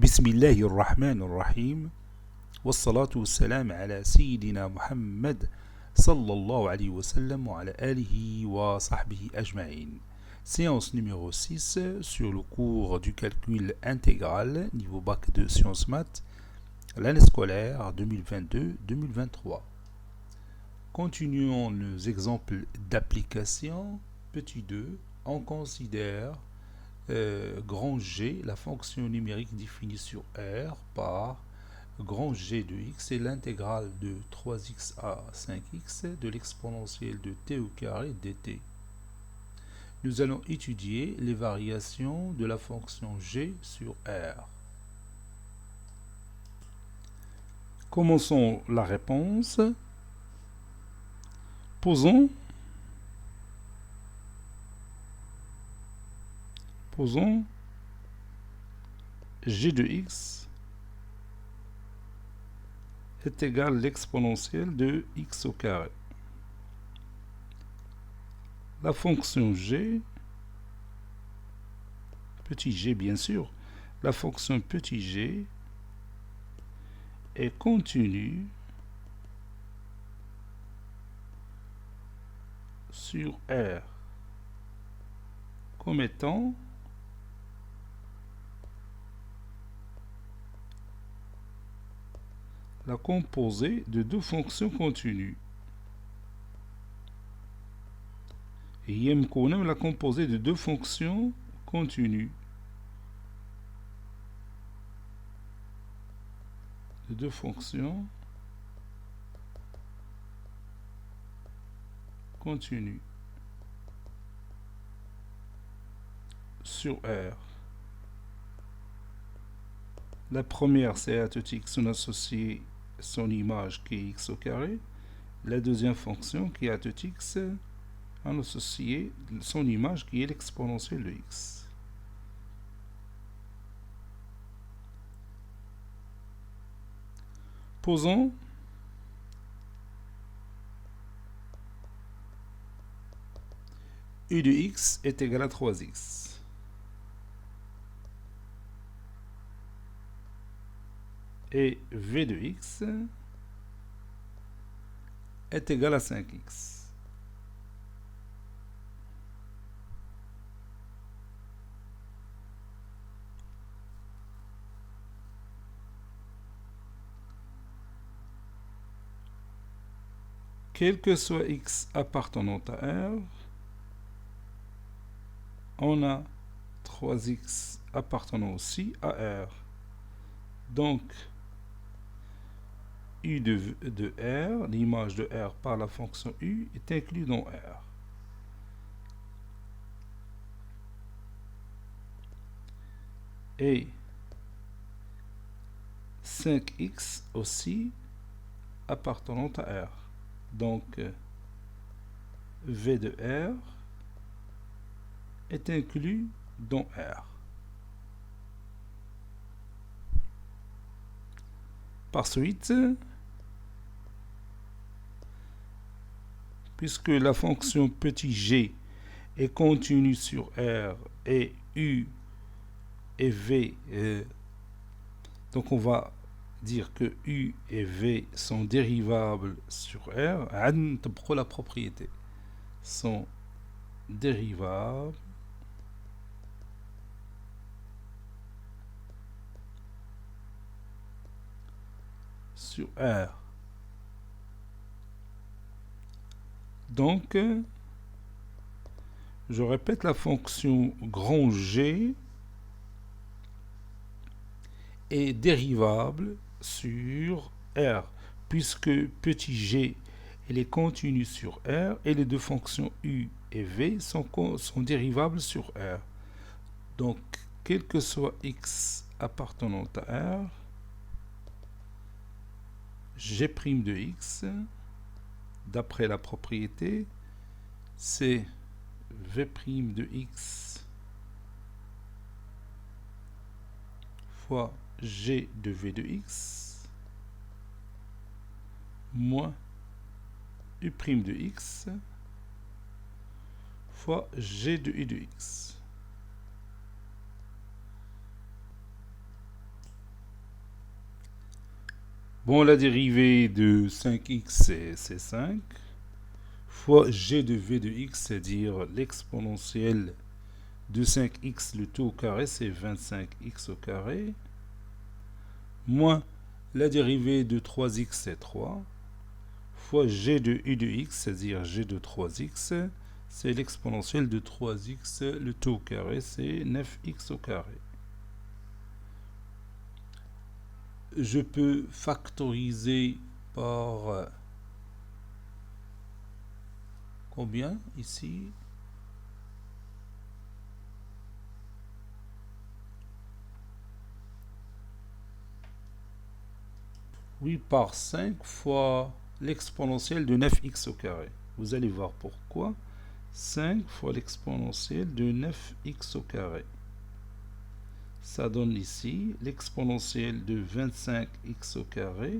بسم الله الرحمن الرحيم والصلاة والسلام على سيدنا محمد صلى الله عليه وسلم وعلى آله وصحبه أجمعين. Séance numéro 6 sur le cours du calcul intégral niveau bac de sciences maths, l'année scolaire 2022-2023. Continuons nos exemples d'application. Petit 2, on considère grand G, la fonction numérique définie sur R par grand G de x est l'intégrale de 3x à 5x de l'exponentielle de t au carré dt. Nous allons étudier les variations de la fonction G sur R. Commençons la réponse. Posons g de x est égal à l'exponentielle de x au carré. La fonction g, petit g bien sûr, la fonction petit g est continue sur R comme étant la composée de deux fonctions continues. Et la composée de deux fonctions continues. De deux fonctions continues sur R. La première, c'est à tout x, on associe son image qui est x au carré. La deuxième fonction qui est à tout x, on associe son image qui est l'exponentielle de x. Posons u de x est égal à 3x. Et v de x est égal à 5x. Quel que soit x appartenant à R, on a 3x appartenant aussi à R. Donc, u de R, l'image de R par la fonction u, est inclus dans R. Et 5x aussi appartenant à R. Donc, v de R est inclus dans R. Par suite, puisque la fonction petit g est continue sur R et u et v, donc on va dire que u et v sont dérivables sur R, pour la propriété, sont dérivables sur R. Donc, je répète, la fonction grand G est dérivable sur R, puisque petit g elle est continue sur R et les deux fonctions u et v sont dérivables sur R. Donc, quel que soit x appartenant à R, g' de x, d'après la propriété, c'est v' de x fois g de v de x moins u' de x fois g de u de x. Bon, la dérivée de 5x, c'est 5, fois g de v de x, c'est-à-dire l'exponentielle de 5x, le tout au carré, c'est 25x au carré, moins la dérivée de 3x, c'est 3, fois g de u de x, c'est-à-dire g de 3x, c'est l'exponentielle de 3x, le tout au carré, c'est 9x au carré. Je peux factoriser par combien ici? Oui, par 5 fois l'exponentielle de 9x au carré. Vous allez voir pourquoi. 5 fois l'exponentielle de 9x au carré. Ça donne ici l'exponentielle de 25x au carré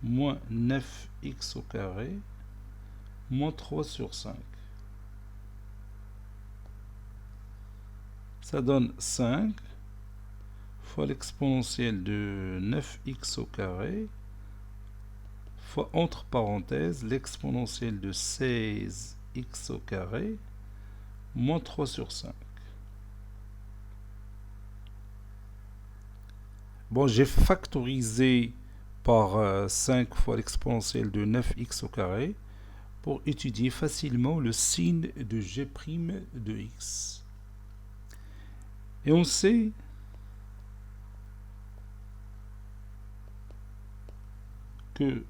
moins 9x au carré moins 3 sur 5. Ça donne 5 fois l'exponentielle de 9x au carré fois, entre parenthèses, l'exponentielle de 16x au carré moins 3 sur 5. Bon, j'ai factorisé par 5 fois l'exponentielle de 9x au carré pour étudier facilement le signe de g' de x. Et on sait que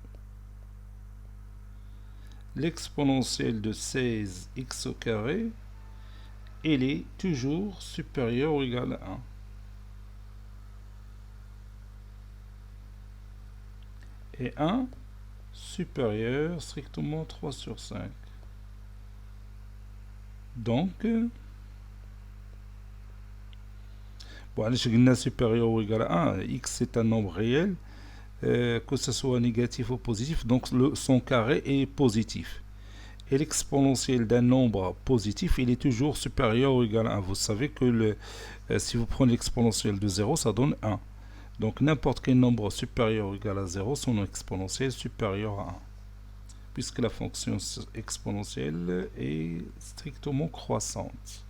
l'exponentielle de 16x au carré, elle est toujours supérieure ou égale à 1. Et 1 supérieur strictement 3 sur 5. Donc, bon, je supérieur ou égal à 1, x est un nombre réel, que ce soit négatif ou positif, donc son carré est positif. Et l'exponentielle d'un nombre positif, il est toujours supérieur ou égal à 1. Vous savez que si vous prenez l'exponentielle de 0, ça donne 1. Donc n'importe quel nombre supérieur ou égal à 0, son exponentielle est supérieure à 1. Puisque la fonction exponentielle est strictement croissante.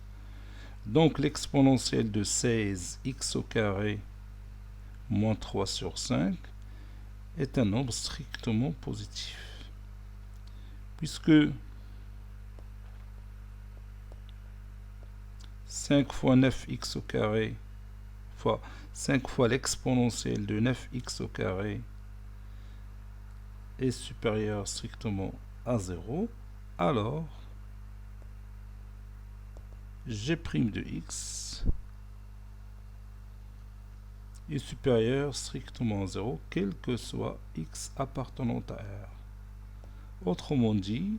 Donc l'exponentielle de 16x au carré moins 3 sur 5 est un nombre strictement positif. Puisque 5 fois 9x au carré fois 5 fois l'exponentielle de 9x au carré est supérieur strictement à 0, alors g' de x est supérieur strictement à 0, quel que soit x appartenant à R. Autrement dit,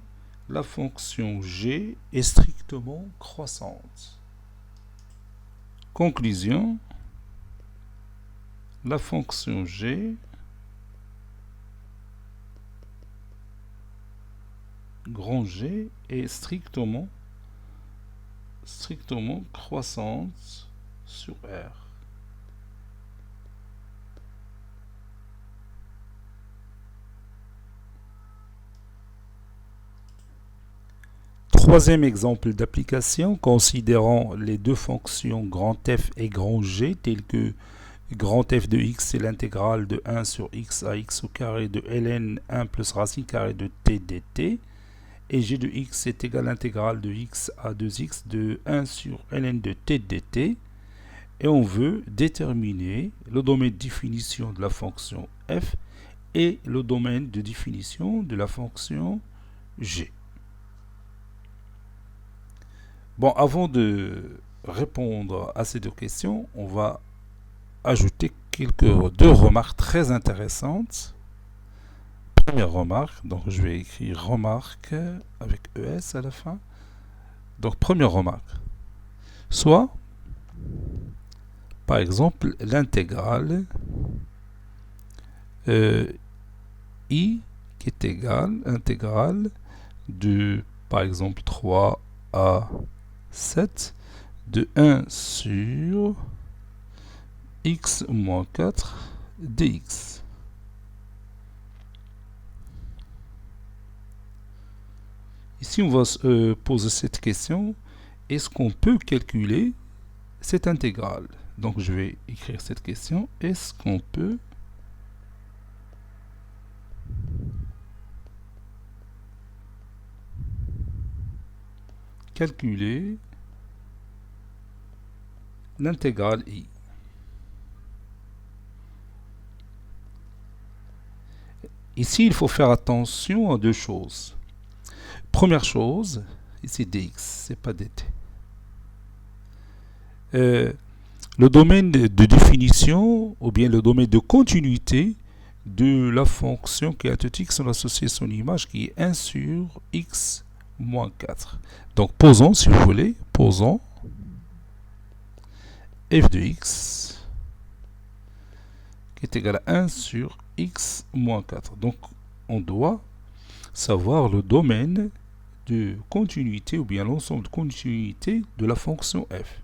la fonction g est strictement croissante. Conclusion, la fonction g grand G est strictement croissante sur R. Troisième exemple d'application, considérant les deux fonctions grand F et grand G, telles que grand F de x, c'est l'intégrale de 1 sur x à x au carré de ln 1 plus racine carrée de t dt, et g de x est égal à l'intégrale de x à 2x de 1 sur ln de t dt, et on veut déterminer le domaine de définition de la fonction f et le domaine de définition de la fonction g. Bon, avant de répondre à ces deux questions, on va ajouter deux remarques très intéressantes. Première remarque, donc je vais écrire remarque avec ES à la fin. Donc première remarque, soit par exemple l'intégrale I qui est égale intégrale de par exemple 3 à 7 de 1 sur x moins 4 dx. Ici, on va poser cette question. Est-ce qu'on peut calculer cette intégrale? Donc, je vais écrire cette question. Est-ce qu'on peut calculer l'intégrale I? Ici, il faut faire attention à deux choses. Première chose, ici dx, c'est pas dt. Le domaine de définition ou bien le domaine de continuité de la fonction qui est x, on associe son image qui est 1 sur x moins 4. Donc posons, si vous voulez, posons f de x qui est égal à 1 sur x moins 4. Donc on doit savoir le domaine de continuité ou bien l'ensemble de continuité de la fonction f.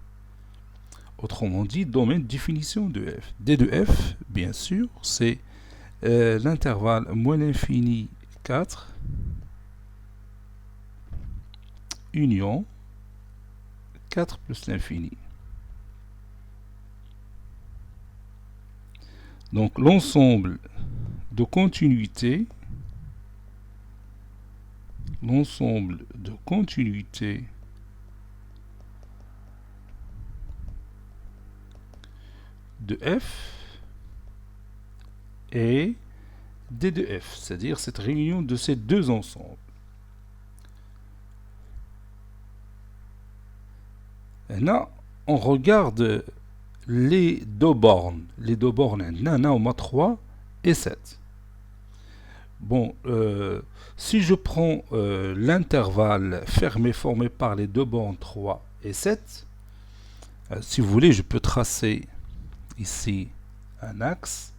Autrement dit, domaine de définition de f. D de f, bien sûr, c'est l'intervalle moins l'infini 4 union 4 plus l'infini. Donc l'ensemble de continuité de f et d de f, c'est-à-dire cette réunion de ces deux ensembles. Là, on regarde les deux bornes. Les deux bornes, on a 3 et 7. Bon, si je prends l'intervalle fermé formé par les deux bornes 3 et 7, si vous voulez, je peux tracer ici un axe,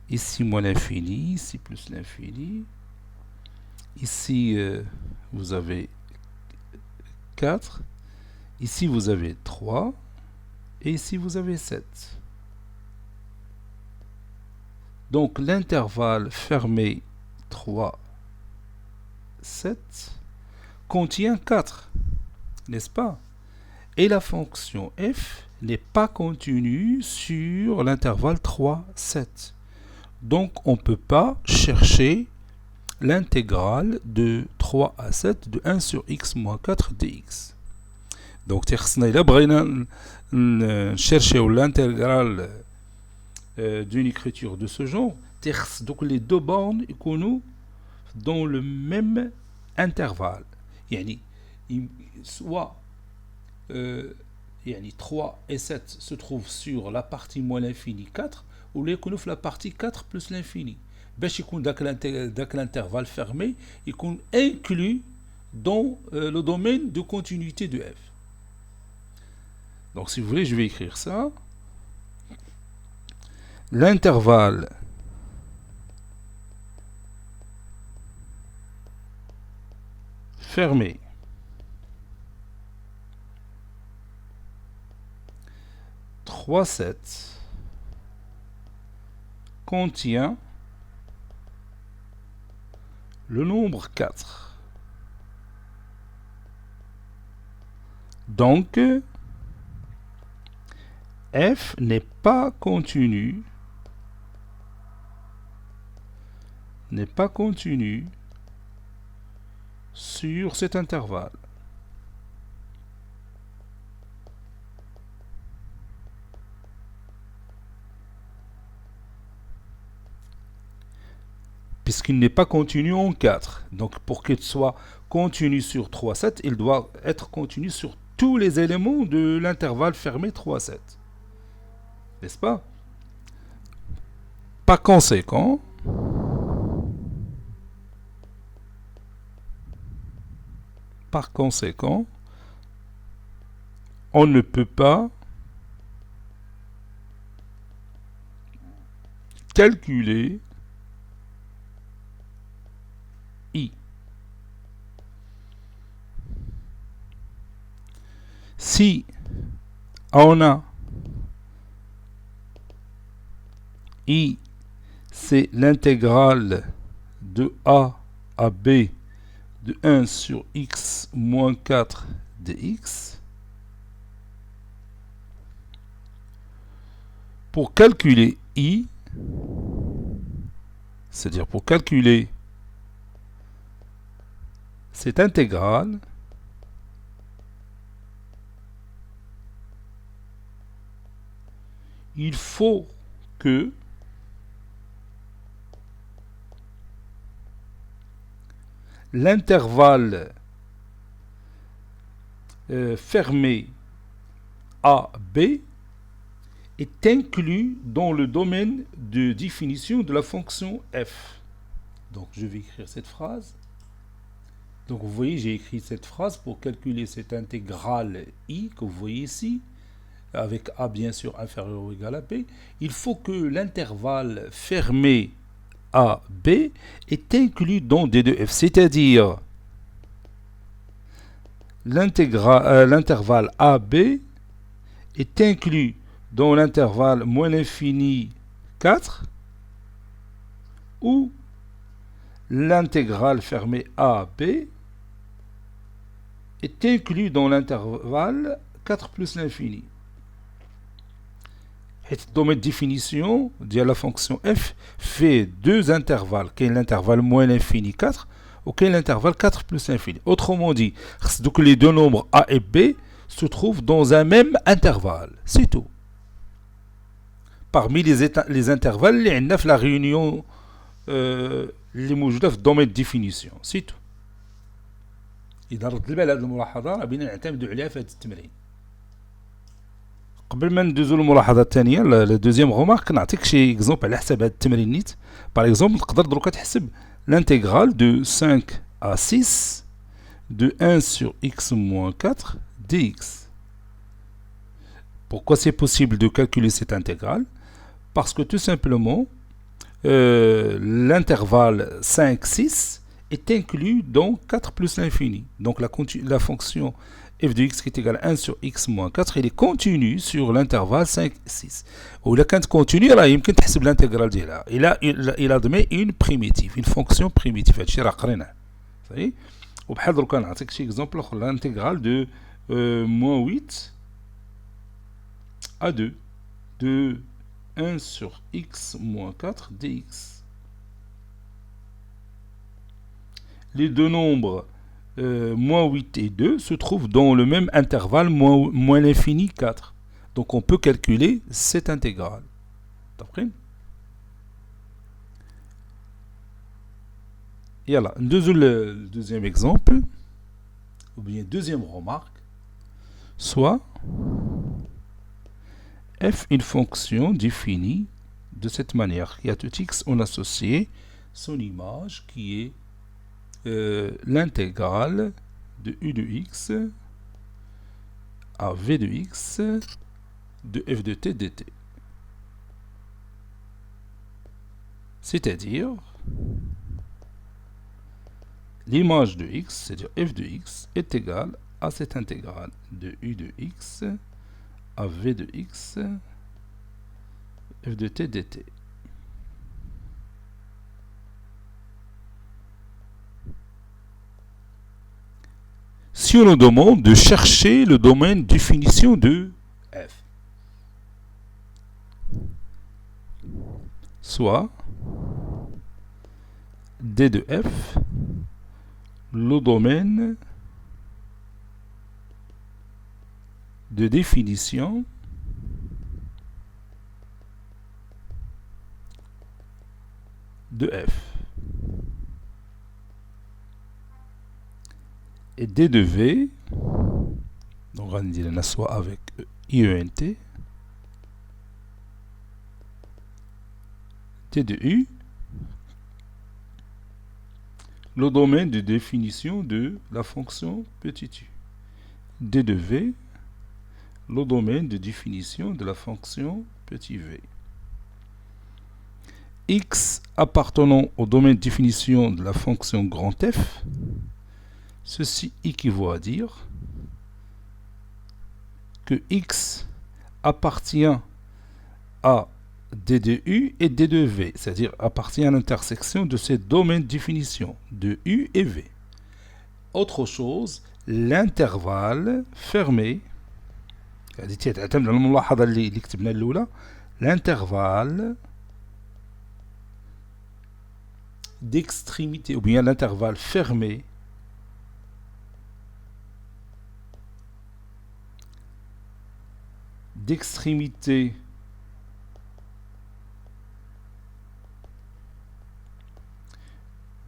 ici moins l'infini, ici plus l'infini, ici vous avez 4, ici vous avez 3, et ici vous avez 7. Donc l'intervalle fermé 3, 7 contient 4, n'est-ce pas? Et la fonction f n'est pas continue sur l'intervalle 3, 7. Donc on ne peut pas chercher l'intégrale de 3 à 7 de 1 sur x moins 4 dx. Donc تخصنا بغينا chercher l'intégrale d'une écriture de ce genre, donc les deux bornes يكونوا dans le même intervalle. يعني soit 3 et 7 se trouvent sur la partie moins l'infini 4 ou يكونوا في la partie 4 plus l'infini. باش يكون داك l'intervalle fermé يكون inclus dans le domaine de continuité de f. Donc si vous voulez, je vais écrire ça. L'intervalle fermé trois 7 contient le nombre 4. Donc, f n'est pas continu sur cet intervalle. Puisqu'il n'est pas continu en 4. Donc pour qu'il soit continu sur 3, 7, il doit être continu sur tous les éléments de l'intervalle fermé 3, 7. N'est-ce pas? Par conséquent, on ne peut pas calculer I. Si on a I, c'est l'intégrale de A à B de 1 sur x moins 4 dx. Pour calculer i, c'est-à-dire pour calculer cette intégrale, il faut que l'intervalle fermé AB est inclus dans le domaine de définition de la fonction f. Donc je vais écrire cette phrase. Donc vous voyez, j'ai écrit cette phrase pour calculer cette intégrale i que vous voyez ici, avec a bien sûr inférieur ou égal à b. Il faut que l'intervalle fermé AB est inclus dans D2F, c'est-à-dire l'intervalle AB est inclus dans l'intervalle moins l'infini 4 ou l'intégrale fermée AB est inclus dans l'intervalle 4 plus l'infini. Le domaine de définition de la fonction f fait deux intervalles, qui est l'intervalle moins l'infini 4 ou qui est l'intervalle 4 plus l'infini. Autrement dit, donc les deux nombres a et b se trouvent dans un même intervalle. C'est tout. Parmi les intervalles, il y a la réunion اللي موجودة في الدومين ديفينيسيون سيتو. إذا ردت البال هذه الملاحظة بينا نعتمدوا عليها في هذا التمرين. قبل ما ندوزو للملاحظة الثانية لا دوزيام غومارك نعطيك شي اكزومبل على حساب هذا التمرين نيت. باغ اكزومبل تقدر دروكا تحسب l'intégrale de 5 à 6 de 1 sur x moins 4 dx. Pourquoi c'est possible de calculer cette intégrale? Parce que tout simplement l'intervalle 5-6 est inclus dans 4 plus l'infini. Donc la fonction f de x qui est égale à 1 sur x moins 4, elle est continue sur l'intervalle 5-6. Ou là, quand continue, là, il peut تحسب l'intégrale ديالها. Il admet une primitive, une fonction primitive. هادشي راه قريناه. صافي. وبحال دروكا نعطيك شي اكزومبل اخر l'intégrale de moins 8 à 2 de 1 sur x moins 4 dx. Les deux nombres moins 8 et 2 se trouvent dans le même intervalle moins l'infini 4. Donc on peut calculer cette intégrale. D'après. Et voilà, le deuxième exemple, ou bien deuxième remarque, soit f une fonction définie de cette manière. Et à tout x, on associe son image qui est l'intégrale de u de x à v de x de f de t dt. C'est-à-dire l'image de x, c'est-à-dire f de x, est égale à cette intégrale de u de x à v de x f de t dt. Si on nous demande de chercher le domaine de définition de f, soit d de f, le domaine de définition de f. Et d de v, donc on va dire soit avec IENT, d de u, le domaine de définition de la fonction petit u. d de v, le domaine de définition de la fonction petit v. X appartenant au domaine de définition de la fonction grand F, ceci équivaut à dire que X appartient à D de U et D de V, c'est-à-dire appartient à l'intersection de ces domaines de définition de U et V. Autre chose, l'intervalle fermé. هذه تعتمد على الملاحظة اللي كتبنا الأولى. L'intervalle d'extrémité ou bien l'intervalle fermé d'extrémité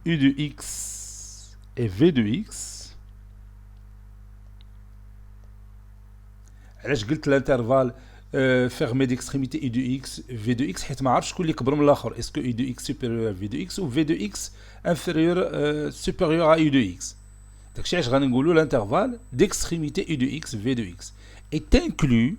U de x et V de x. علاش قلت l'intervalle fermé d'extrémité U de x V de x حيت ما عرفتش شكون اللي كبر من الاخر. Est-ce que U de x supérieur à V de x ou V de x inférieur supérieur à U de x. داكشي علاش غادي نقولوا l'intervalle d'extrémité U de x V de x est inclus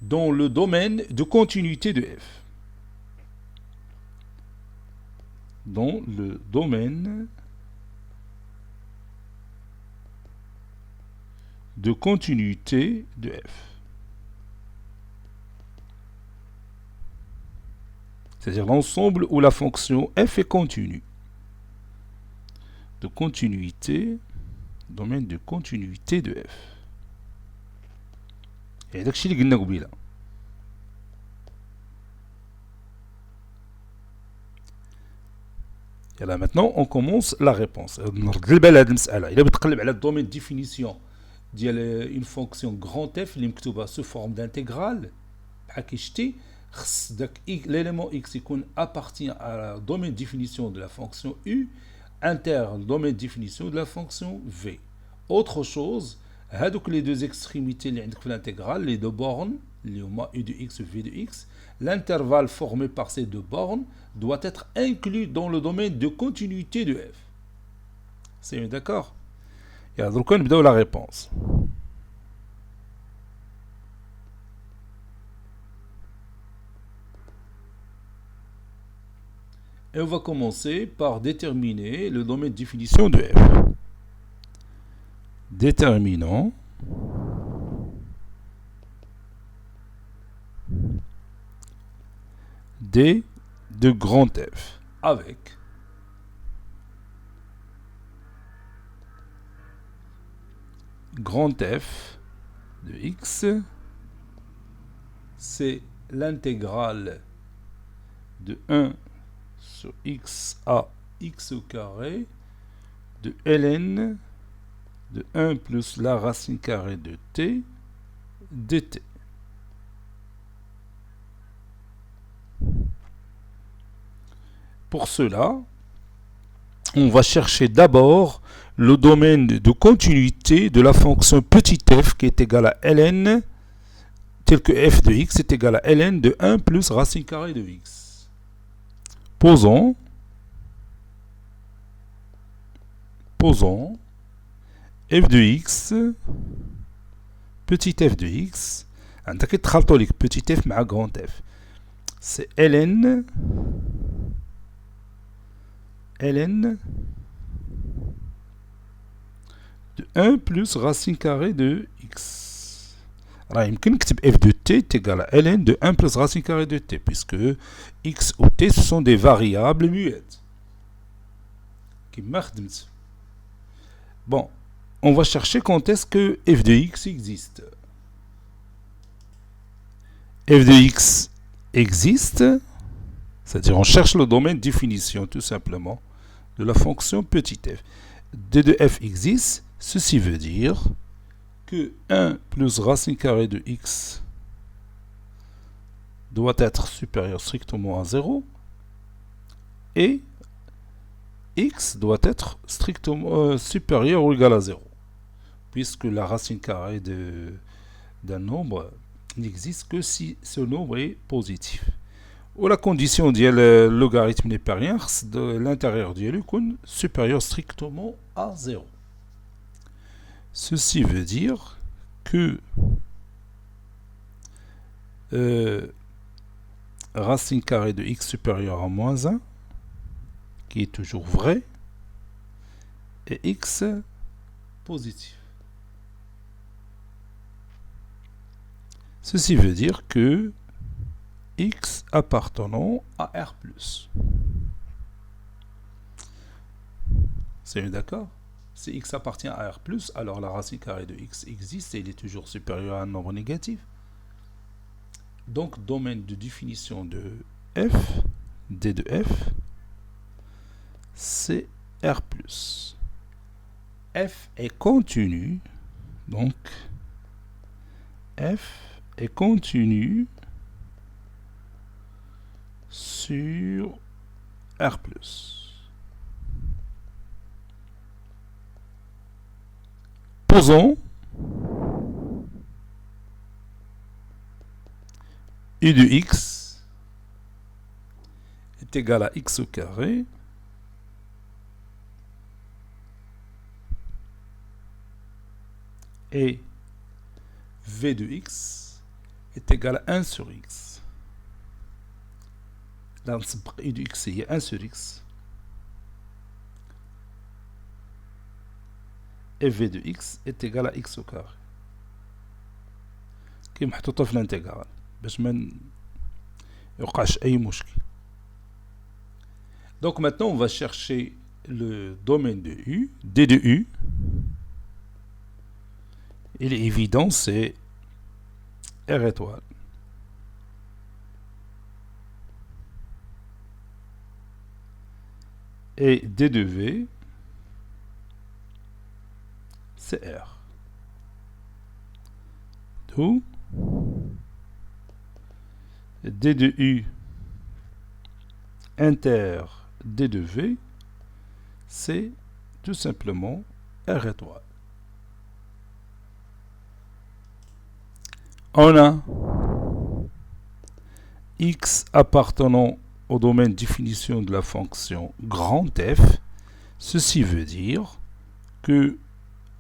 dans le domaine de continuité de f. Dans le domaine de continuité de f. C'est-à-dire l'ensemble où la fonction f est continue. De continuité, domaine de continuité de f. Et داكشي اللي قلنا قبيله. Et là maintenant on commence la réponse. نرد البال هذه المسألة. إلا بتقلب على الدومين ديفينيسيون ديال une fonction grand f اللي مكتوبة sous forme d'intégrale بحال كي شتي خص داك l'élément x يكون appartient à la domaine définition de la fonction u interne domaine définition de la fonction v. Autre chose, هادوك les deux extrémités اللي عندك في l'intégrale, les deux bornes اللي هما u de x et v de x, l'intervalle formé par ces deux bornes doit être inclus dans le domaine de continuité de f. C'est d'accord? Et alors, on va la réponse. Et on va commencer par déterminer le domaine de définition de f. Déterminant d de grand F avec grand F de x, c'est l'intégrale de 1 sur x à x au carré de ln de 1 plus la racine carrée de t dt. Pour cela, on va chercher d'abord le domaine de continuité de la fonction petit f qui est égal à ln, tel que f de x est égal à ln de 1 plus racine carrée de x. Posons f de x, petit f de x, petit f مع grand f, c'est ln de 1 plus racine carrée de x. Alors, il me f de t est égal à ln de 1 plus racine carrée de t, puisque x ou t, ce sont des variables muettes. Bon, on va chercher quand est-ce que f de x existe. F de x existe, c'est-à-dire on cherche le domaine de définition tout simplement de la fonction petit f. D de f existe, ceci veut dire que 1 plus racine carrée de x doit être supérieur strictement à 0 et x doit être strictement supérieur ou égal à 0, puisque la racine carrée d'un nombre n'existe que si ce nombre est positif. Ou la condition de logarithme n'est pas rien, de l'intérieur du est supérieur strictement à 0. Ceci veut dire que racine carrée de x supérieur à moins 1, qui est toujours vrai, et x positif. Ceci veut dire que x appartenant à R+. C'est d'accord? Si x appartient à R+, alors la racine carrée de x existe et il est toujours supérieur à un nombre négatif. Donc, domaine de définition de f, d de f, c'est R+. F est continu, donc f est continu sur R+. Posons u de x est égal à x au carré et v de x est égal à 1 sur x. Là, u de x هي 1 sur x. Et v de x est égal à x au carré. كي محطوطة في الانتجرال باش ما يوقعش أي مشكل. Donc maintenant on va chercher le domaine de U, D de U. Il est évident, c'est R étoile. Et D de V, c'est R. D'où D de U inter D de V, c'est tout simplement R étoile. On a x appartenant au domaine définition de la fonction grand F. Ceci veut dire que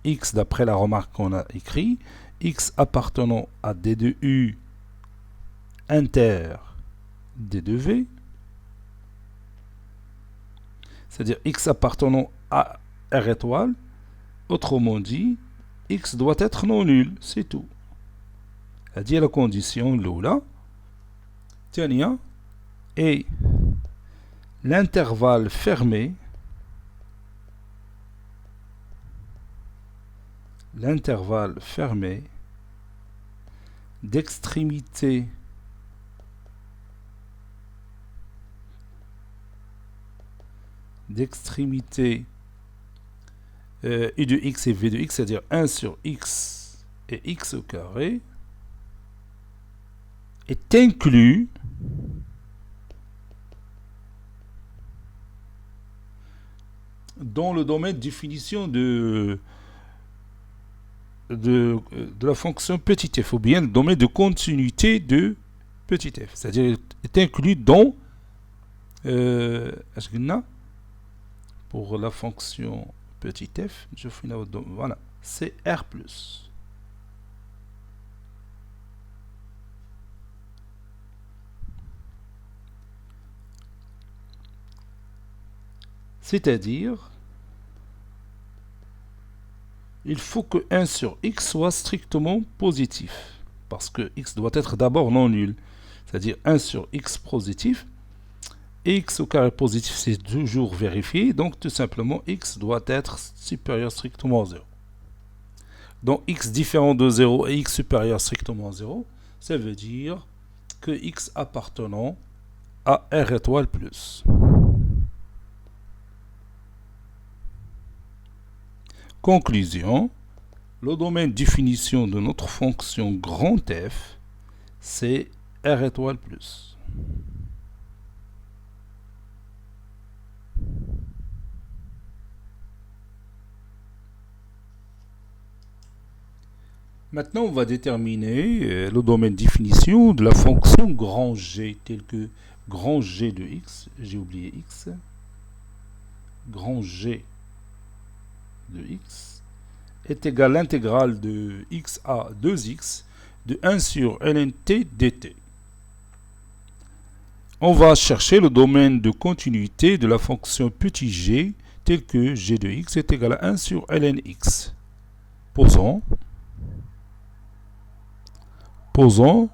x, d'après la remarque qu'on a écrite, x appartenant à d de u inter d de v, c'est-à-dire x appartenant à R étoile, autrement dit, x doit être non nul, c'est tout. C'est-à-dire la condition l'oula, tiens, et l'intervalle fermé, d'extrémité u de x et v de x, c'est-à-dire 1 sur x et x au carré, est inclus dans le domaine de définition de la fonction petit f, ou bien le domaine de continuité de petit f, c'est-à-dire est inclus dans pour la fonction petit f, je fais voilà, c'est R+. C'est-à-dire, il faut que 1 sur x soit strictement positif, parce que x doit être d'abord non nul, c'est-à-dire 1 sur x positif, et x au carré positif, c'est toujours vérifié, donc tout simplement x doit être supérieur strictement à 0. Donc x différent de 0 et x supérieur strictement à 0, ça veut dire que x appartenant à R étoile plus. Conclusion, le domaine de définition de notre fonction grand F, c'est R étoile plus. Maintenant, on va déterminer le domaine de définition de la fonction grand G, tel que grand G de x, j'ai oublié x, grand G de x est égal à l'intégrale de x à 2x de 1 sur ln t dt. On va chercher le domaine de continuité de la fonction petit g tel que g de x est égal à 1 sur ln x. Posons. Posons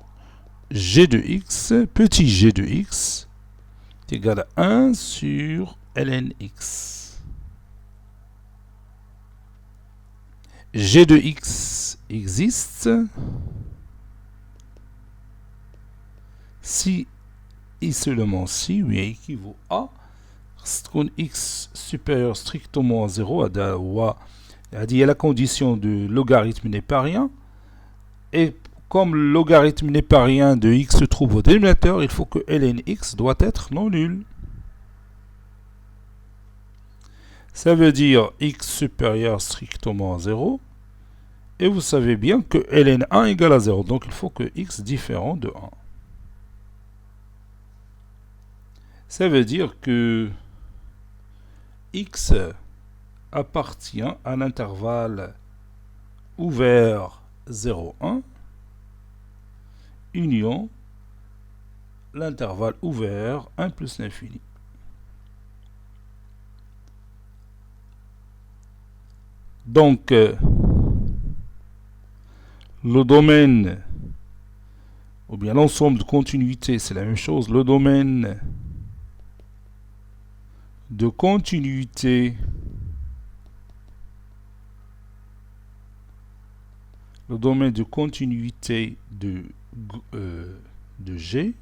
g de x, petit g de x, est égal à 1 sur ln x. G de x existe si et seulement si ou équivaut à x supérieur strictement à 0, à la condition de logarithme n'est pas rien, et comme le logarithme n'est pas rien de x se trouve au dénominateur, il faut que ln x doit être non nul. Ça veut dire x supérieur strictement à 0, et vous savez bien que ln 1 égale à 0, donc il faut que x différent de 1. Ça veut dire que x appartient à l'intervalle ouvert 0, 1, union l'intervalle ouvert 1 plus l'infini. Donc, le domaine, ou bien l'ensemble de continuité, c'est la même chose. Le domaine de continuité de G,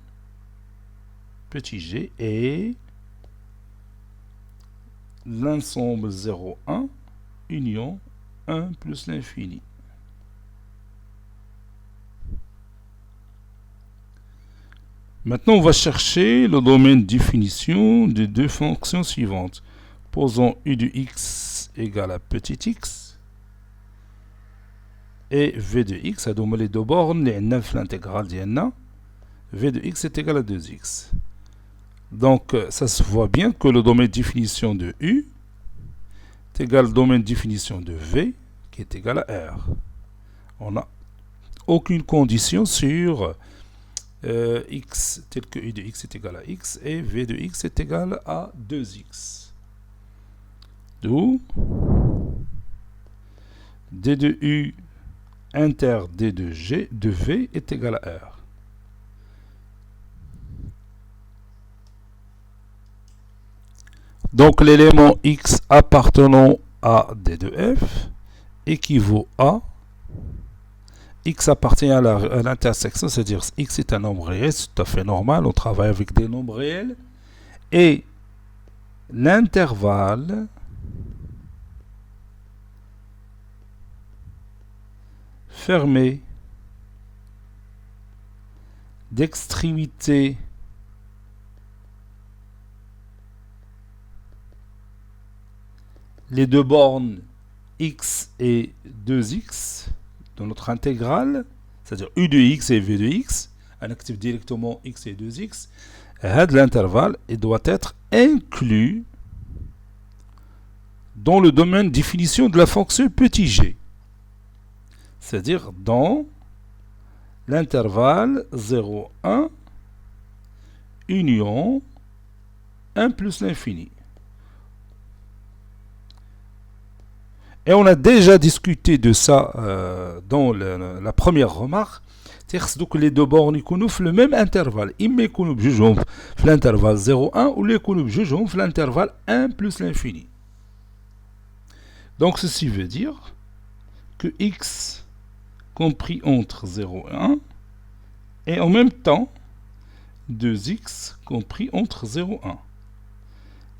petit g, est l'ensemble 0, 1, union 1 plus l'infini. Maintenant, on va chercher le domaine de définition des deux fonctions suivantes. Posons u de x égale à petit x et v de x, à donner les deux bornes, les 9 l'intégrale d'INA, v de x est égal à 2x. Donc, ça se voit bien que le domaine de définition de u est égal au domaine de définition de v, qui est égal à r. On n'a aucune condition sur x tel que u de x est égal à x et v de x est égal à 2x. D'où d de u inter d de g de v est égal à r. Donc l'élément x appartenant à d de f équivaut à x appartient à l'intersection, c'est-à-dire x est un nombre réel, c'est tout à fait normal, on travaille avec des nombres réels, et l'intervalle fermé d'extrémité les deux bornes x et 2x dans notre intégrale, c'est-à-dire u de x et v de x, on active directement x et 2x, l'intervalle doit être inclus dans le domaine de définition de la fonction petit g, c'est-à-dire dans l'intervalle 0, 1, union 1 plus l'infini. Et on a déjà discuté de ça dans la première remarque. C'est-à-dire que les deux bornes يكونوا في le même intervalle. إما يكونوا بجوجهم في l'intervalle 0,1 ou يكونوا بجوجهم في l'intervalle 1 plus l'infini. Donc ceci veut dire que x compris entre 0 et 1 est en même temps 2x compris entre 0 et 1.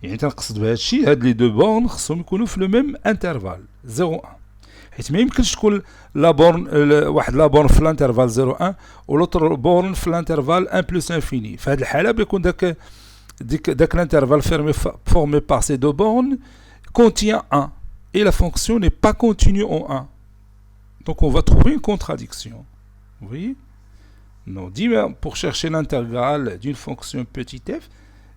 يعني تنقصد بهذا الشيء هاد لي دو بورن خصهم يكونوا في لو ميم انترفال 0 1 حيت ما يمكنش تكون لا بورن واحد لا بورن في الانترفال 0 1 ولوتر بورن في الانترفال 1 بلس انفيني. في هذه الحاله بيكون داك الانترفال formé par ces deux bornes contient 1 et la fonction n'est pas continue en 1. Donc on va trouver une contradiction. Vous voyez? Non, dit pour chercher l'intégrale d'une fonction petit f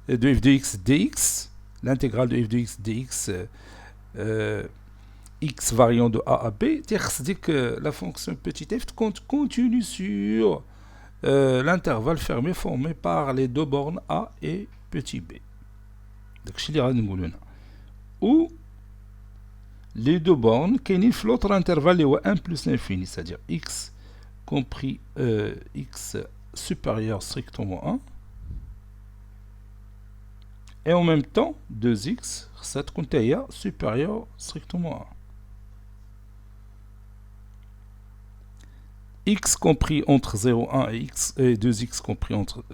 de f de x dx, l'intégrale de f de x dx x variant de a à b, c'est-à-dire que la fonction petit f continue sur l'intervalle fermé formé par les deux bornes a et petit b. Ou les deux bornes qui sont l'autre intervalle est 1 plus l'infini, c'est-à-dire x compris x supérieur strictement à 1. Et en même temps, 2x, cette compte supérieur strictement à 1. X compris entre 0 et 1 et 2x compris entre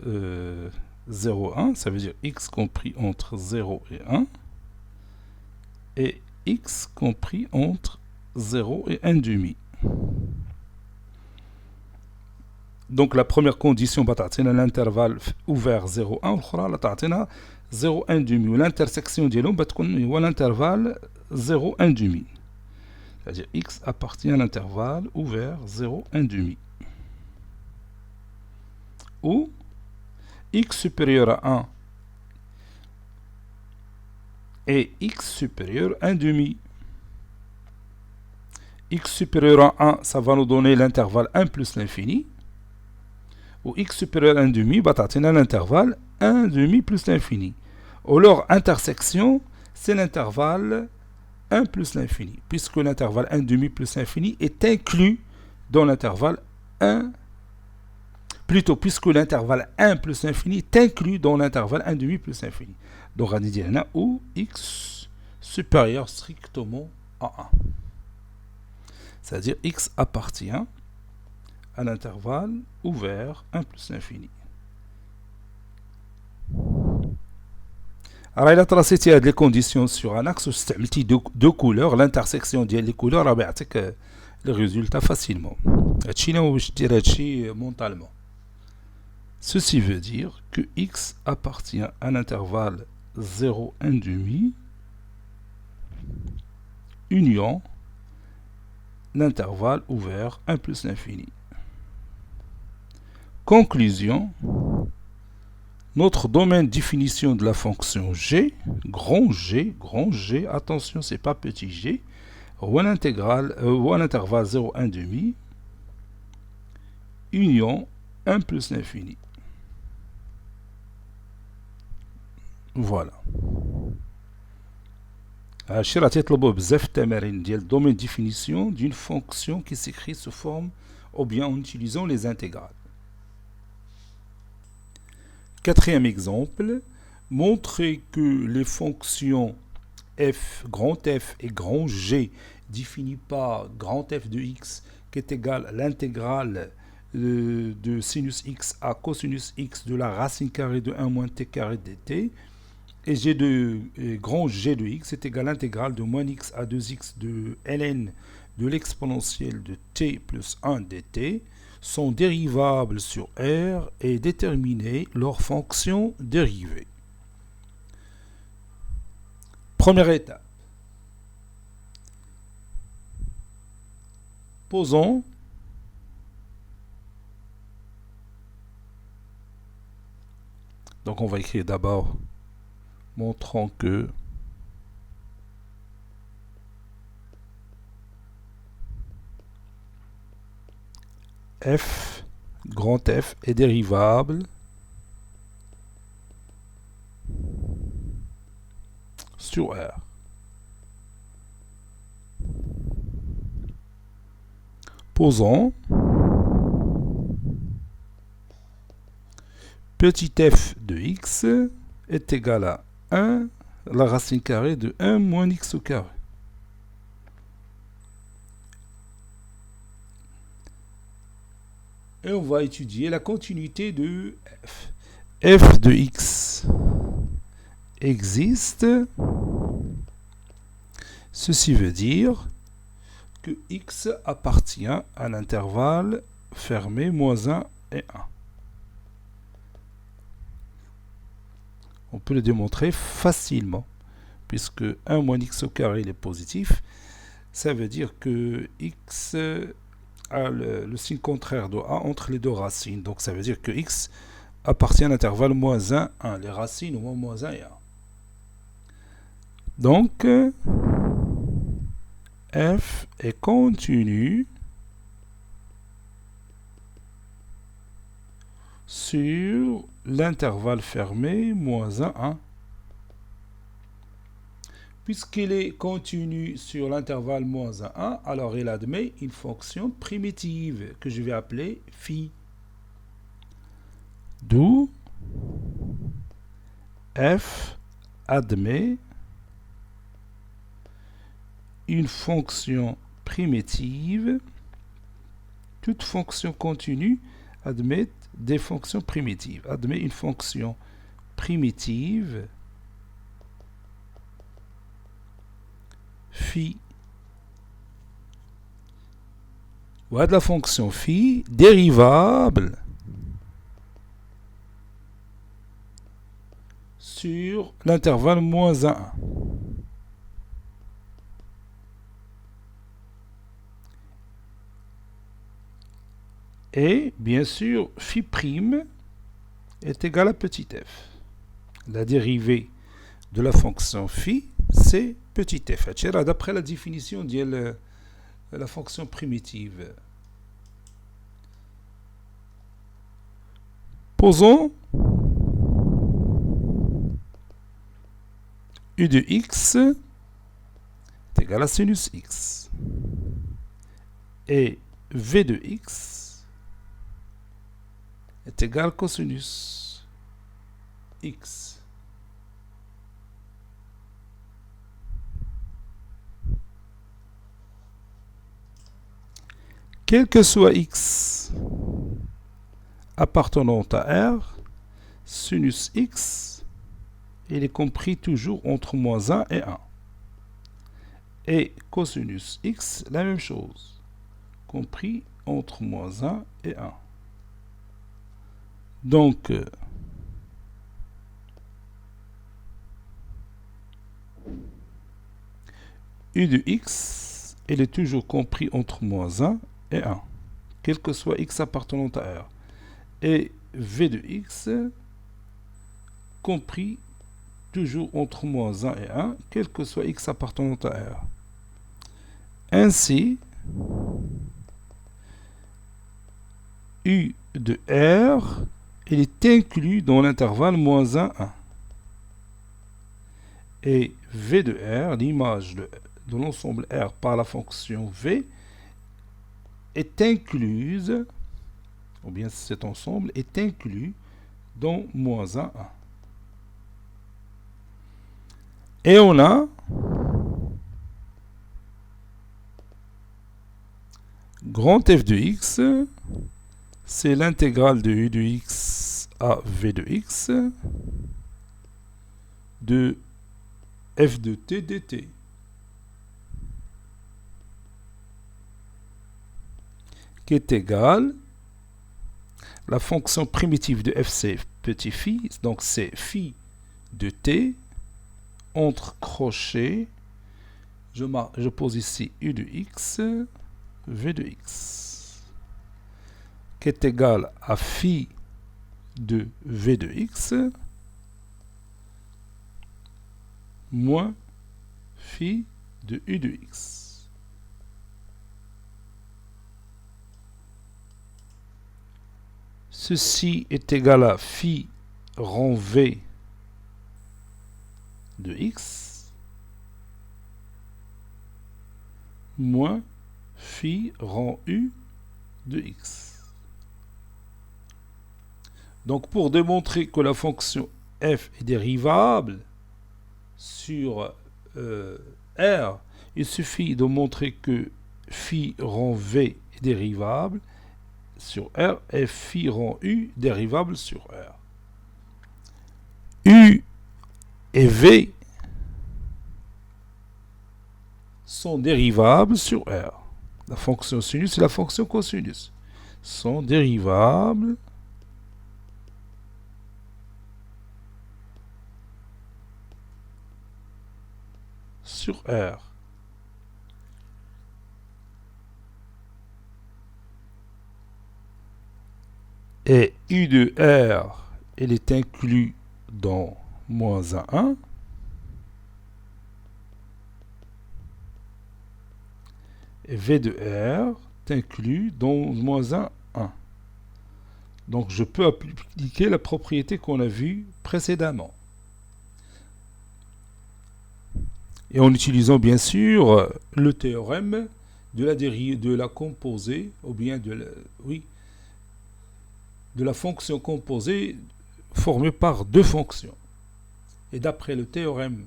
0 et 1, ça veut dire x compris entre 0 et 1, et x compris entre 0 et 1 demi. Donc la première condition, l'intervalle ouvert 0, 1, l'autre, 0, 1 demi. L'intersection de l'intervalle 0, 1 demi. C'est-à-dire x appartient à l'intervalle ouvert 0, 1 demi. Ou x supérieur à 1 et x supérieur à 1 demi. X supérieur à 1, ça va nous donner l'intervalle 1 plus l'infini. Ou x supérieur à 1 demi, l'intervalle 1 demi plus l'infini. Ou leur intersection, c'est l'intervalle 1 plus l'infini, puisque l'intervalle 1 demi plus l'infini est inclus dans l'intervalle 1, plutôt puisque l'intervalle 1 plus l'infini est inclus dans l'intervalle 1 demi plus l'infini. Donc on va dire où x supérieur strictement à 1. C'est-à-dire x appartient à l'intervalle ouvert 1 plus l'infini. Alors il a tracé les conditions sur un axe استعملتي deux couleurs, l'intersection ديال les couleurs راه بيعطيك le résultat facilement. هادشي اللي باش دير هادشي mentalement. Ceci veut dire que x appartient à l'intervalle 0, 1 demi union l'intervalle ouvert 1 plus l'infini. Conclusion, notre domaine de définition de la fonction g, grand G, attention, c'est pas petit g, ou un intervalle 0, 1 demi, union 1 plus l'infini. Voilà. Je vais le domaine de définition d'une fonction qui s'écrit sous forme ou bien en utilisant les intégrales. Quatrième exemple, montrer que les fonctions f, grand F et grand G définies par grand F de x qui est égal à l'intégrale de sinus x à cosinus x de la racine carrée de 1 moins t carré dt, et g de grand G de x est égal à l'intégrale de moins x à 2x de ln de l'exponentielle de t plus 1 dt, sont dérivables sur R et déterminer leur fonction dérivée. Première étape. Posons donc on va écrire d'abord montrant que f, grand F, est dérivable sur R. Posons petit f de x est égal à 1, la racine carrée de 1 moins x au carré. Et on va étudier la continuité de f. F de x existe. Ceci veut dire que x appartient à l'intervalle fermé moins 1 et 1. On peut le démontrer facilement, puisque 1 moins x au carré il est positif. Ça veut dire que x a le signe contraire de a entre les deux racines. Donc ça veut dire que x appartient à l'intervalle moins 1, 1. Les racines au moins 1 et 1. Donc, f est continu sur l'intervalle fermé moins 1, 1. Puisqu'il est continu sur l'intervalle moins 1 à 1, alors il admet une fonction primitive que je vais appeler phi. D'où f admet une fonction primitive. Toute fonction continue admet des fonctions primitives. Admet une fonction primitive phi. Voilà de la fonction phi dérivable sur l'intervalle moins 1 à 1. Et bien sûr, phi prime est égal à petit f. La dérivée de la fonction phi, c'est petit f. D'après la définition de la fonction primitive. Posons u de x est égal à sinus x. Et v de x est égal à cosinus x. Quel que soit x appartenant à R, sinus x, il est compris toujours entre moins 1 et 1. Et cosinus x, la même chose, compris entre moins 1 et 1. Donc, u de x, il est toujours compris entre moins 1 et 1, quel que soit x appartenant à R. Et v de x, compris toujours entre moins 1 et 1, quel que soit x appartenant à R. Ainsi, u de R, il est inclus dans l'intervalle moins 1, 1. Et v de R, l'image de l'ensemble R par la fonction v, est incluse, ou bien cet ensemble est inclus dans moins 1, 1. Et on a grand f de x, c'est l'intégrale de u de x à v de x de f de t dt. Qui est égal la fonction primitive de f, c'est petit phi, donc c'est phi de t entre crochets, je pose ici u de x, v de x, qui est égal à phi de v de x moins phi de u de x. Ceci est égal à phi rang v de x moins phi rang u de x. Donc pour démontrer que la fonction f est dérivable sur R, il suffit de montrer que phi rang v est dérivable sur R et phi rang u dérivable sur R. U et v sont dérivables sur R. La fonction sinus et la fonction cosinus sont dérivables sur R. Et U de R, il est inclus dans moins 1, 1. Et V de R est inclus dans moins 1, 1. Donc je peux appliquer la propriété qu'on a vue précédemment. Et en utilisant bien sûr le théorème de la composée, ou bien oui, de la fonction composée formée par deux fonctions. Et d'après le théorème,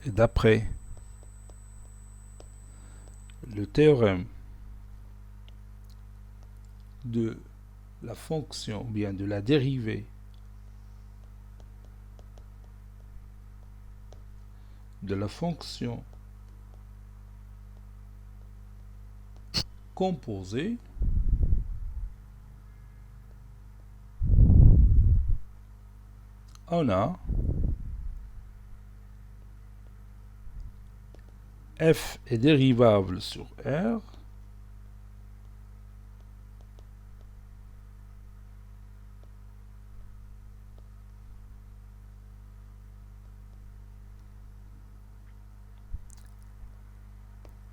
et d'après le théorème de la fonction, ou bien de la dérivée de la fonction composée, on a f est dérivable sur R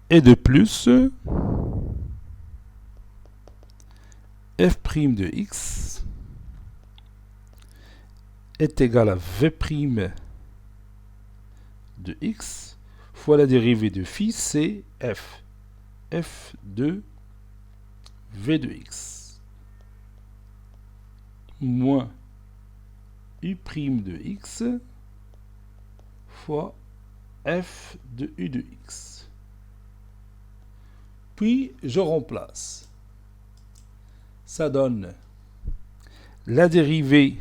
et de plus f' de x est égal à v' de x fois la dérivée de phi, c'est f de v de x moins u' de x fois f de u de x. Puis je remplace. Ça donne la dérivée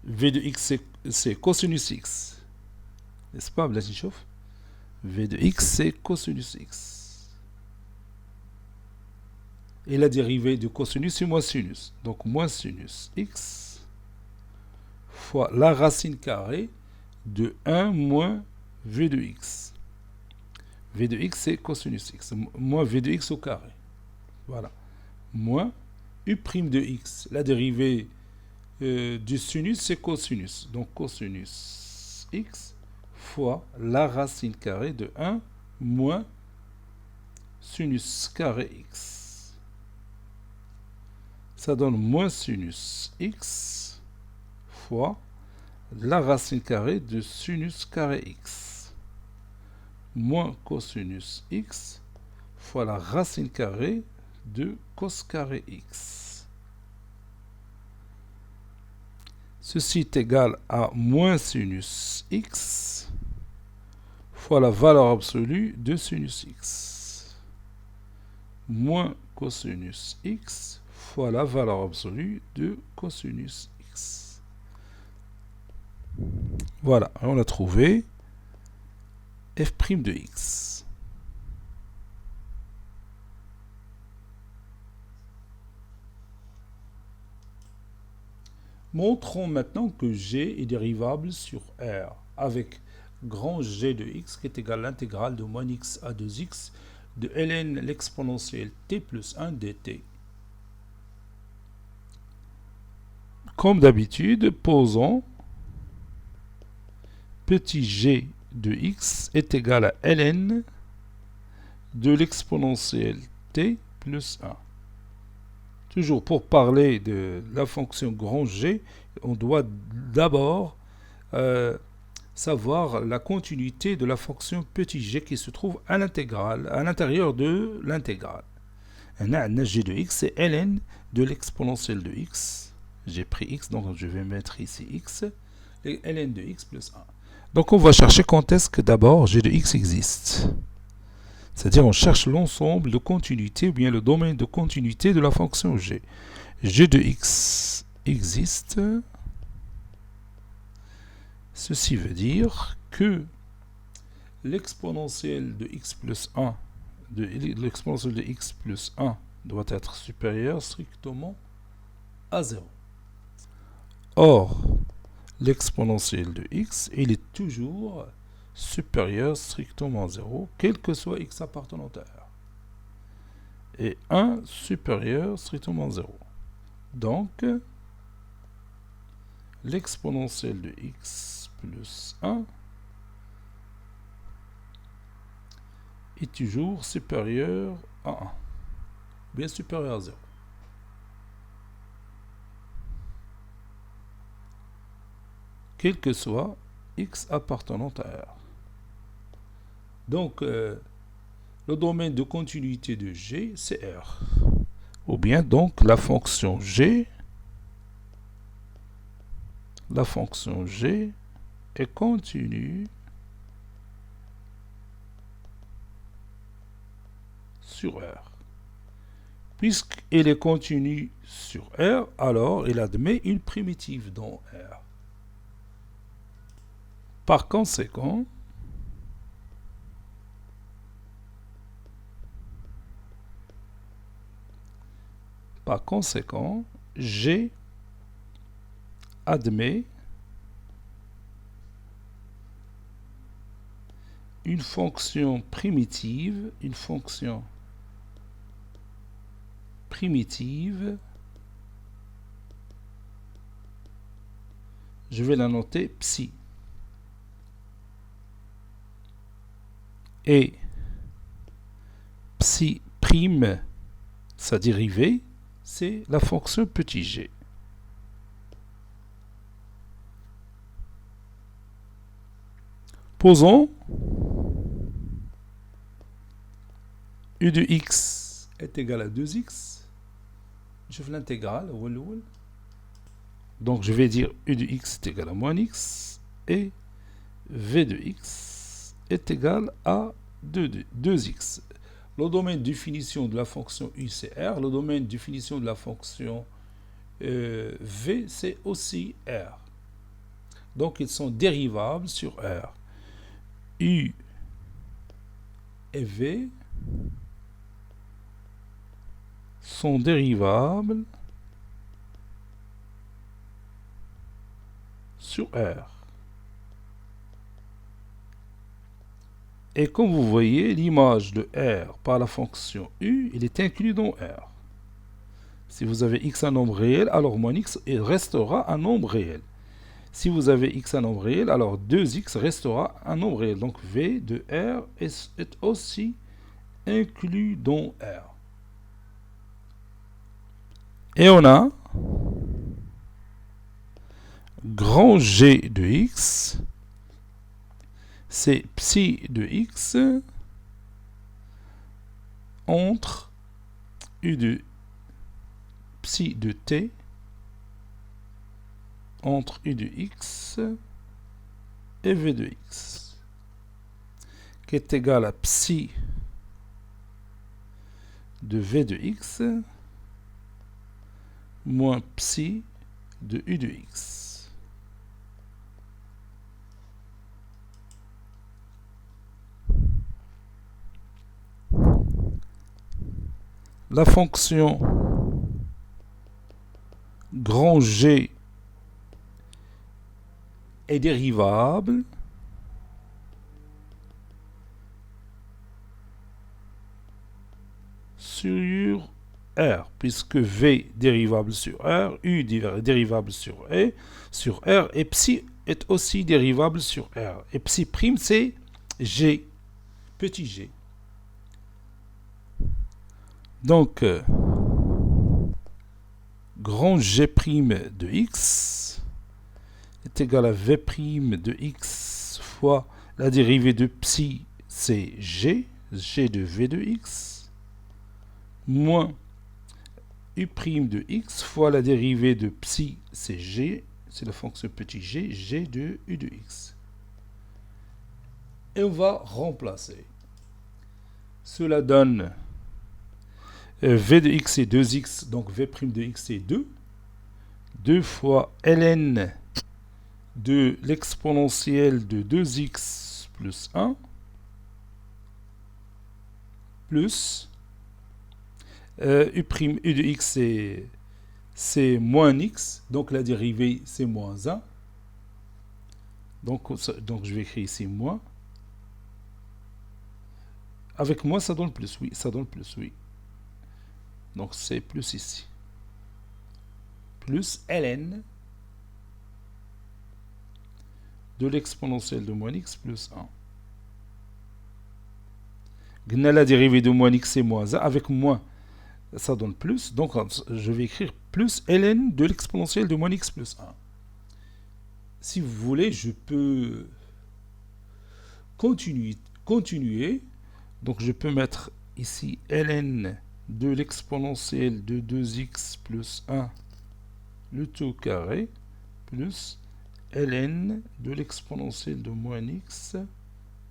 v de x, c'est cosinus x. N'est-ce pas, Vladichov? V de x, c'est cosinus x. Et la dérivée de cosinus, c'est moins sinus. Donc, moins sinus x fois la racine carrée de 1 moins v de x. V de x, c'est cosinus x. Moins v de x au carré. Voilà. Moins u' de x. La dérivée du sinus, c'est cosinus. Donc, cosinus x fois la racine carrée de 1 moins sinus carré x. Ça donne moins sinus x fois la racine carrée de sinus carré x moins cosinus x fois la racine carrée de cos carré x. Ceci est égal à moins sinus x fois la valeur absolue de sinus x moins cosinus x fois la valeur absolue de cosinus x. Voilà, on a trouvé f' de x. Montrons maintenant que G est dérivable sur R avec grand G de x qui est égal à l'intégrale de moins x à 2x de ln l'exponentielle t plus 1 dt. Comme d'habitude, posons petit g de x est égal à ln de l'exponentielle t plus 1. Toujours pour parler de la fonction grand G, on doit d'abord savoir la continuité de la fonction petit g qui se trouve à l'intégrale, à l'intérieur de l'intégrale. Un g de x, c'est ln de l'exponentielle de x. J'ai pris x, donc je vais mettre ici x, et ln de x plus 1. Donc on va chercher quand est-ce que d'abord g de x existe. C'est-à-dire on cherche l'ensemble de continuité ou bien le domaine de continuité de la fonction g. G de x existe. Ceci veut dire que l'exponentielle de x plus 1 l'exponentielle de x plus 1 doit être supérieure strictement à 0. Or, l'exponentielle de x, il est toujours supérieur strictement à 0, quel que soit x appartenant à R. Et 1 supérieur strictement à 0. Donc, l'exponentielle de x plus 1 est toujours supérieur à 1. Bien supérieur à 0. Quel que soit x appartenant à R. Donc, le domaine de continuité de G, c'est R. Ou bien, donc, la fonction G est continue sur R. Puisqu'elle est continue sur R, alors elle admet une primitive dans R. Par conséquent, G admet une fonction primitive, je vais la noter psi. Et psi prime, sa dérivée, c'est la fonction petit g. Posons u de x est égal à 2x. Je fais l'intégrale. Donc je vais dire u de x est égal à moins x et v de x est égal à 2x. Le domaine de définition de la fonction u, c'est R. Le domaine de définition de la fonction v, c'est aussi R. Donc, ils sont dérivables sur R. U et v sont dérivables sur R. Et comme vous voyez, l'image de R par la fonction U, il est inclus dans R. Si vous avez x un nombre réel, alors moins x restera un nombre réel. Si vous avez x un nombre réel, alors 2x restera un nombre réel. Donc V de R est aussi inclus dans R. Et on a grand G de x, c'est psi de x entre u de psi de t entre u de x et v de x, qui est égal à psi de v de x moins psi de u de x. La fonction grand G est dérivable sur R, puisque V dérivable sur R, U dérivable sur R, et psi est aussi dérivable sur R. Et psi prime, c'est G, petit g. Donc, grand G' de x est égal à V' de x fois la dérivée de psi, c'est G, G de V de x, moins U' de x fois la dérivée de psi, c'est G, c'est la fonction petit g, G de U de x. Et on va remplacer. Cela donne V de x est 2x, donc V' de x est 2. 2 fois ln de l'exponentielle de 2x plus 1 plus U' de x c'est moins x, donc la dérivée c'est moins 1. Donc je vais écrire ici moins. Avec moins ça donne plus, oui, ça donne plus, oui. Donc c'est plus ici. Plus ln de l'exponentielle de moins x plus 1. La dérivée de moins x c'est moins 1. Avec moins, ça donne plus. Donc je vais écrire plus ln de l'exponentielle de moins x plus 1. Si vous voulez, je peux continuer. Donc je peux mettre ici ln de l'exponentielle de 2x plus 1, le tout au carré, plus ln de l'exponentielle de moins x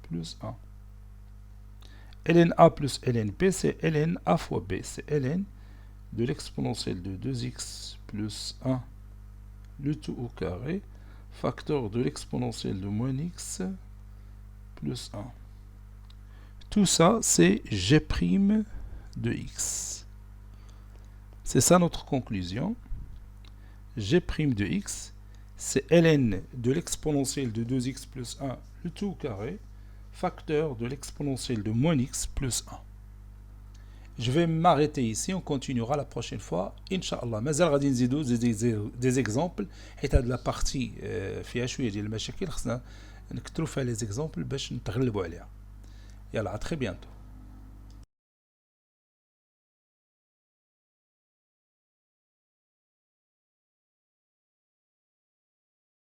plus 1. ln a plus ln b, c'est ln a fois b. C'est ln de l'exponentielle de 2x plus 1, le tout au carré, facteur de l'exponentielle de moins x plus 1. Tout ça, c'est g' de x. C'est ça notre conclusion. G' de x, c'est ln de l'exponentielle de 2x plus 1, le tout au carré, facteur de l'exponentielle de moins x plus 1. Je vais m'arrêter ici, on continuera la prochaine fois. Inch'Allah. مازال غادي نزيدو des exemples حيت هاد لا بارتي فيها شويه ديال المشاكل خصنا نكثروا فيها لي زيكزامبل باش نتغلبوا عليها. يلا à très bientôt.